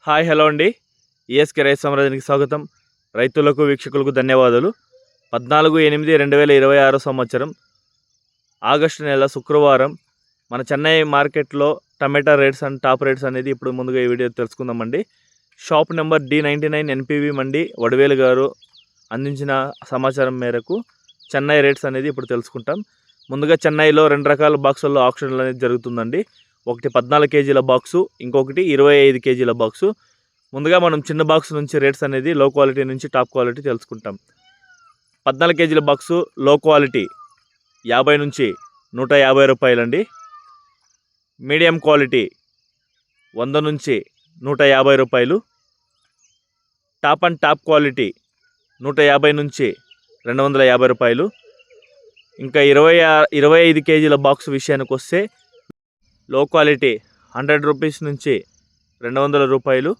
Hi hello అండి. ESK రైతు సామ్రాజ్యానికి స్వాగతం. రైతులకు వీక్షకులకు ధన్యవాదాలు. 14/8/2026 సంవత్సరం ఆగస్టు నెల శుక్రవారం మన చెన్నై మార్కెట్లో టమాటా రేట్స్ అండ్ టాప్ రేట్స్ అనేది ఇప్పుడు ముందుగా ఈ వీడియో తెలుసుకుందామండి. షాప్ నెంబర్ D99 NPV మండి వడవేలు గారు అందించిన సమాచారం మేరకు చెన్నై రేట్స్ అనేది ఇప్పుడు తెలుసుకుంటాం. ముందుగా చెన్నైలో 2 రకాల బాక్సుల్లో ఆప్షన్లు అనేది జరుగుతుందండి. ఒకటి 14 కేజీల బాక్సు, ఇంకొకటి 25 కేజీల బాక్సు. ముందుగా మనం చిన్న బాక్స్ నుంచి రేట్స్ అనేది లో క్వాలిటీ నుంచి టాప్ క్వాలిటీ తెలుసుకుంటాం. 14 కేజీల బాక్సు లో క్వాలిటీ 50 నుంచి 150 రూపాయలండి. మీడియం క్వాలిటీ 100 నుంచి 150 రూపాయలు. టాప్ అండ్ టాప్ క్వాలిటీ 150 నుంచి 250 రూపాయలు. ఇంకా 25 కేజీల బాక్స్ విషయానికి వస్తే లో క్వాలిటీ 100 రూపీస్ నుంచి 200 రూపాయలు.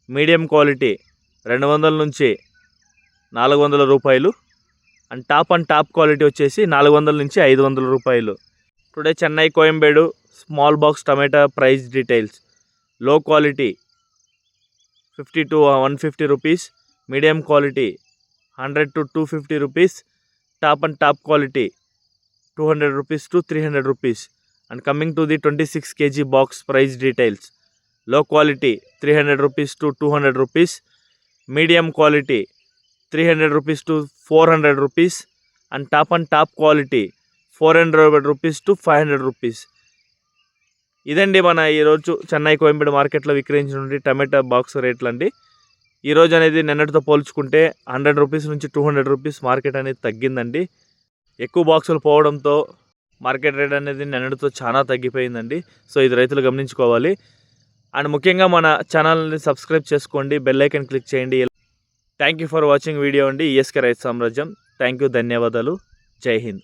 మీడియం క్వాలిటీ 200 నుంచి 400 రూపాయలు. అండ్ టాప్ క్వాలిటీ వచ్చేసి 400 నుంచి 500 రూపాయలు. Today Chennai Koyambedu small box tomato price details. Low quality 50 to 150 rupees. Medium quality 100 to 250 rupees. Top and top quality 200 rupees to 300 rupees. And coming to the 26 kg box price details. Low quality 300 rupees to 200 rupees. Medium quality 300 rupees to 400 rupees. And top quality 400 rupees to 500 rupees. ఇదండి మన ఈరోజు చెన్నై కోయంబేడు మార్కెట్లో విక్రయించిన టమాటా box రేట్లు అండి. ఈరోజు అనేది నిన్నటితో పోల్చుకుంటే 100 రూపీస్ నుంచి 200 రూపీస్ మార్కెట్ అనేది తగ్గిందండి. ఎక్కువ బాక్సులు పోవడంతో మార్కెట్ రేట్ అనేది నిన్నటితో చాలా తగ్గిపోయిందండి. సో ఇది రైతులు గమనించుకోవాలి. అండ్ ముఖ్యంగా మన ఛానల్ని సబ్స్క్రైబ్ చేసుకోండి, బెల్ ఐకాన్ క్లిక్ చేయండి. Thank you for watching video అండి. ఈఎస్కే రైతు సామ్రాజ్యం. థ్యాంక్ యూ, ధన్యవాదాలు. జై హింద్.